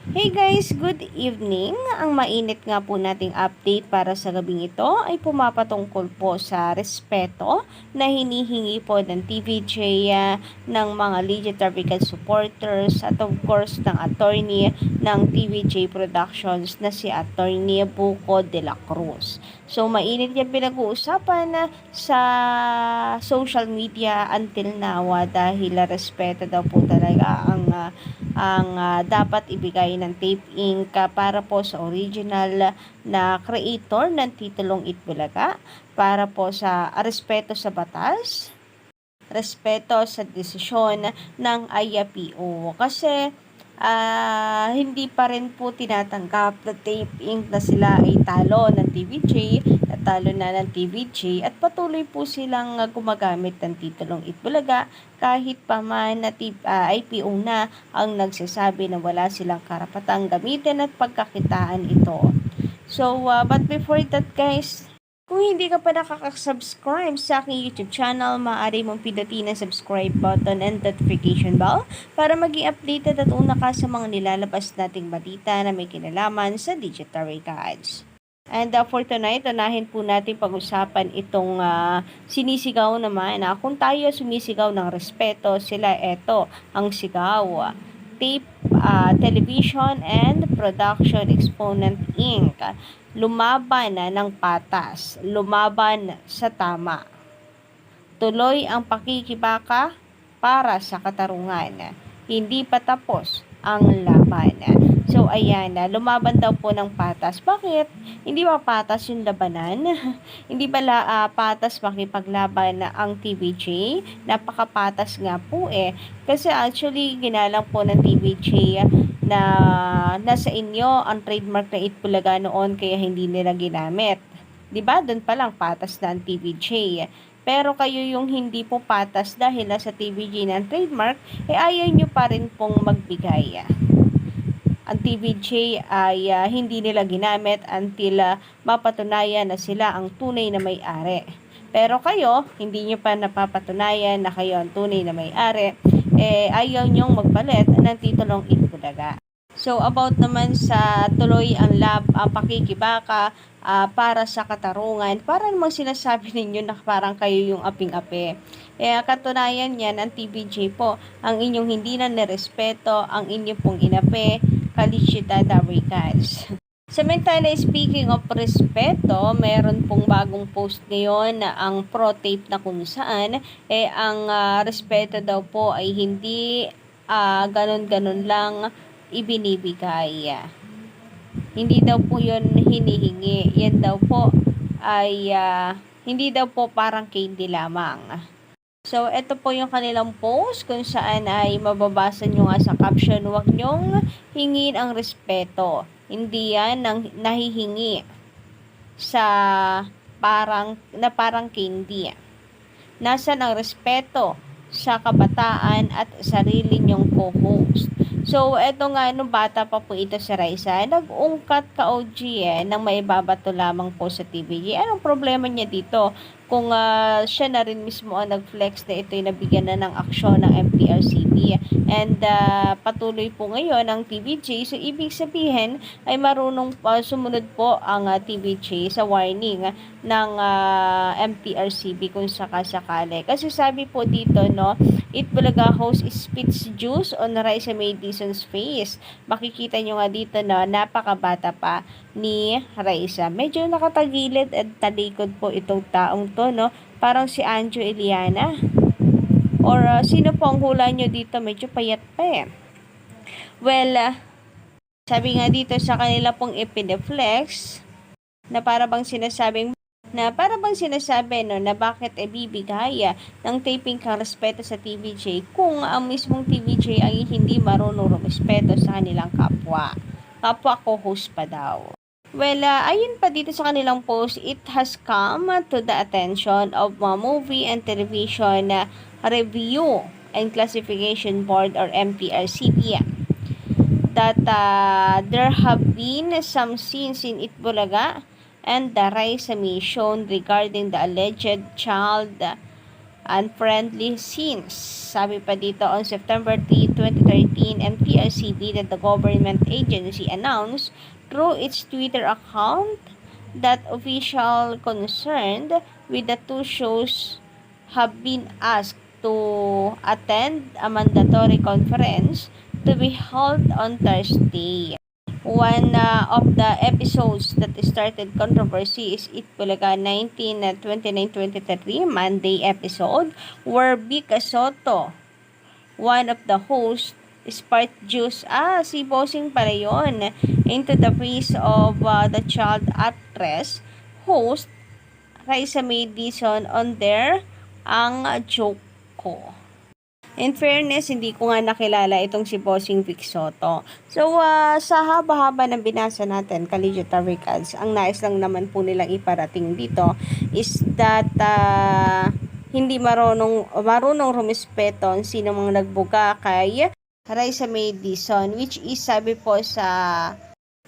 Hey guys, good evening. Ang mainit nga po nating update para sa gabing ito ay pumapatungkol po sa respeto na hinihingi po ng TVJ ng mga legit Republican supporters at of course ng attorney ng TVJ Productions na si Attorney Buco de la Cruz. So mainit yan pinag-uusapan sa social media until now dahil respeto daw po talaga ang dapat ibigay ng Tape Inc. Para po sa original na creator ng titulong Itbulaga, para po sa respeto sa batas, respeto sa desisyon ng IAPO. Kasi hindi pa rin po tinatanggap na Tape Inc. na sila ay talo ng TVJ, natalo na ng TVJ at patuloy po silang gumagamit ng titulong Itbulaga kahit pa man na IPO na ang nagsasabi na wala silang karapatang gamitin at pagkakitaan ito. So, but before that guys, kung hindi ka pa nakaka-subscribe sa aking YouTube channel, maaari mong pindutin ang subscribe button and notification bell para maging updated at una ka sa mga nilalabas nating balita na may kinalaman sa digital records. And for tonight, unahin po natin pag-usapan itong sinisigaw naman na kung tayo sumisigaw ng respeto, sila eto ang sigaw. Tape, Television and Production Exponent Inc. Lumaban ng patas, lumaban sa tama. Tuloy ang pakikibaka para sa katarungan. Hindi pa tapos ang laban. So, ayan, lumaban daw po ng patas. Bakit? Hindi ba patas yung labanan? Hindi ba patas makipaglaban ang TVJ? Napakapatas nga po eh. Kasi actually, ginalang po ng TVJ na nasa inyo ang trademark na Itbulaga noon kaya hindi nila ginamit. 'Di ba? Doon pa lang patas na ang TVJ. Pero kayo yung hindi po patas dahil nasa TVJ na ang trademark, ayaw nyo pa rin pong magbigay. Ang TVJ ay hindi nila ginamit until mapatunayan na sila ang tunay na may-ari. Pero kayo, hindi nyo pa napapatunayan na kayo ang tunay na may-ari, ayaw nyong magpalit ng titulong Itbulaga. So, about naman sa tuloy ang pakikibaka para sa katarungan, para namang sinasabi ninyo na parang kayo yung aping-ape. Katunayan yan, ang TVJ po, ang inyong hindi na nirespeto, ang inyong pong inape, Kalichitada Rikas. Samantala, speaking of respeto, meron pong bagong post ngayon na ang pro-tape na kung saan ang respeto daw po ay hindi ganon-ganon lang ibinibigay. Hindi daw po yun hinihingi. Yan daw po ay hindi daw po parang candy lamang. So, ito po yung kanilang post kung saan ay mababasa nyo nga sa caption, huwag nyong hingin ang respeto. Hindi yan nahihingi sa parang candy. Nasaan ang respeto sa kabataan at sarili nyong co-host? So, eto nga, nung bata pa po ito si Raisa, nag-ungkat ka OG nang maibabato lamang po sa TVJ. Anong problema niya dito? Kung siya na rin mismo ang nag-flex na ito'y nabigyan na ng aksyon ng MPRCB. And patuloy po ngayon ang TVJ. So, ibig sabihin ay marunong sumunod po ang TVJ sa warning ng MPRCB kung sakasakali. Kasi sabi po dito, no, Itbulaga host spits juice on Raisa May Dizon's face. Makikita nyo nga dito na napakabata pa ni Raisa. Medyo nakatagilid at talikod po itong taong to, no? Parang si Anjo Eliana. Or sino po ang hula nyo dito? Medyo payat pa eh. Well, sabi nga dito sa kanila pong epineflex na para bang sinasabi no, na bakit ibibigay ng taping kang respeto sa TVJ kung ang mismong TVJ ay hindi marunong rumespeto sa kanilang kapwa co-host pa daw. Well, ayun pa dito sa kanilang post, it has come to the attention of Movie and Television Review and Classification Board or MPRCB that there have been some scenes in Itbulaga and the Raisa May shown regarding the alleged child unfriendly scenes. Sabi pa dito, on September 3, 2013, MTRCB, that the government agency, announced through its Twitter account that official concerned with the two shows have been asked to attend a mandatory conference to be held on Thursday. One of the episodes that started controversy is It Bulaga 19/29/23 Monday episode, where Bika Soto, one of the hosts, sparked juice, si Bossing pala yun, into the face of the child actress host Raisa May Dizon on there ang joke ko. In fairness, hindi ko nga nakilala itong si Bossing Vic Soto. So, sa haba-haba ng binasa natin, Kaligyo Taricals, ang nais lang naman po nilang iparating dito is that hindi marunong rumispeto ang sino mga nagbuga kay Raisa May Dizon, which is sabi po sa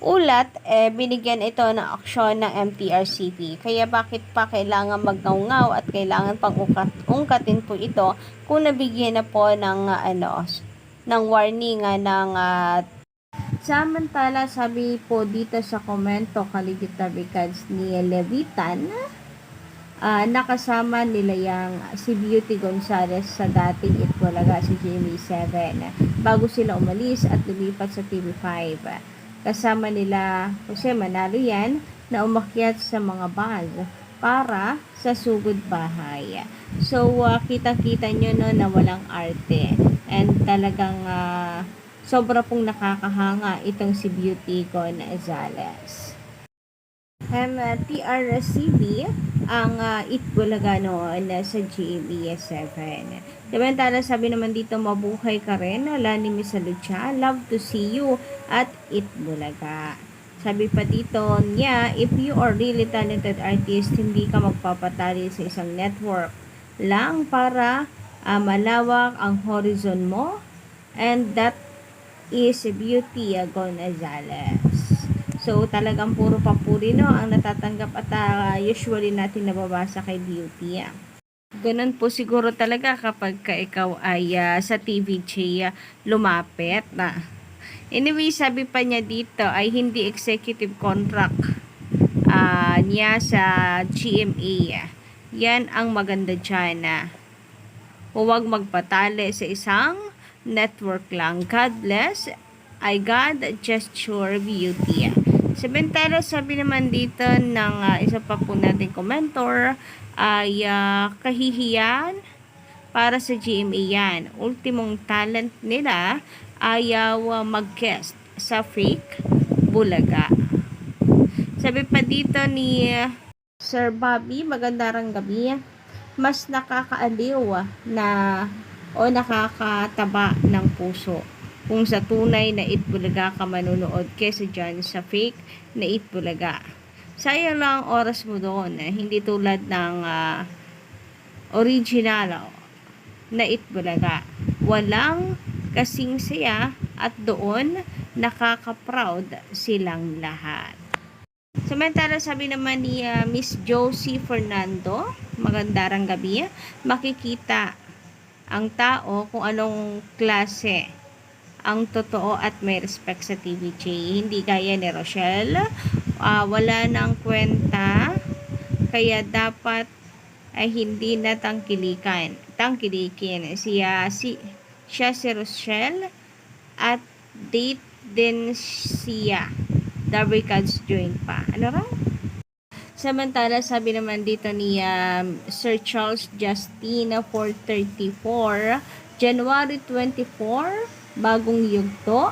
ulat, binigyan ito ng aksyon ng MTRCB. Kaya bakit pa kailangan magngaw at kailangan pang ungkatin po ito kung nabigyan na po ng ng warning ng samantala, sabi po dito sa komento, Kaligyo Taricals, ni Levitan, nakasama nila yung si Beauty Gonzales sa dating It Bulaga, si GMA7, bago sila umalis at lumipat sa TV5. Kasama nila Jose Manalo yan na umakyat sa mga bus para sa sugod bahay. So, kitang-kita nyo no, na walang arte. And talagang sobra pong nakakahanga itong si Beauty Gonzales. TRCB ang It Bulaga noon sa GMA7. Samantala, sabi naman dito, mabuhay ka rin, Lani Misalucha, love to see you at It Bulaga. Sabi pa dito niya, if you are really talented artist, hindi ka magpapatali sa isang network lang para malawak ang horizon mo, and that is Beauty Gonzales. So, talagang puro papuri no ang natatanggap at usually natin nababasa kay Beauty. Ganun po siguro talaga kapag ikaw ay sa TVJ lumapit na. Anyway, sabi pa niya dito ay hindi executive contract niya sa GMA. Yan ang maganda dyan huwag magpatali sa isang network lang. God bless. I God gesture Beauty. Samantala, sabi naman dito ng isa pa po nating commentor ay kahihiyan para sa GMA yan. Ultimong talent nila ayaw mag-guest sa Fake Bulaga. Sabi pa dito ni Sir Bobby, magandang gabi. Mas nakakaaliw na o nakakataba ng puso kung sa tunay na It Bulaga ka manunood kesa dyan sa fake na It Bulaga. Sayang lang ang oras mo doon. Hindi tulad ng original na It Bulaga. Walang kasing saya at doon nakaka-proud silang lahat. Samantala, sabi naman ni Miss Josie Fernando, magandang gabi, makikita ang tao kung anong klase ang totoo at may respect sa TVJ. Hindi gaya ni Rochelle, wala nang kwenta, kaya dapat ay hindi na tangkilikin siya si Rochelle at date din siya. Double cards join pa. Ano raw? Samantala, sabi naman dito ni Sir Charles Justina 434, January 24, bagong yugto,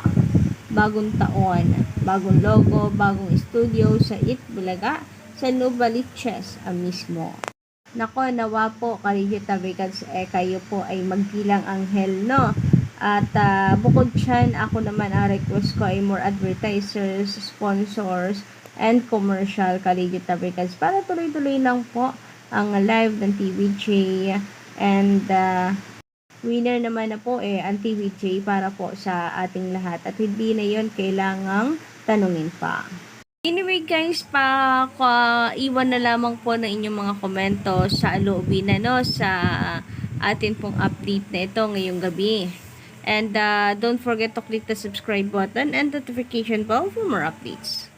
bagong taon, bagong logo, bagong studio sa It Bulaga sa Novaliches mismo. Nako, nawa po, Kaligyo Taricals, kayo po ay magbilang anghel, no? At bukod dyan, ako naman ang request ko ay more advertisers, sponsors, and commercial, Kaligyo Taricals, para tuloy-tuloy lang po ang live ng TVJ. And winner naman na po ang TVJ para po sa ating lahat. At hindi na yon kailangang tanungin pa. Anyway guys, iwan na lamang po ng inyong mga komento sa loobin sa atin pong update na ito ngayong gabi. And don't forget to click the subscribe button and notification bell for more updates.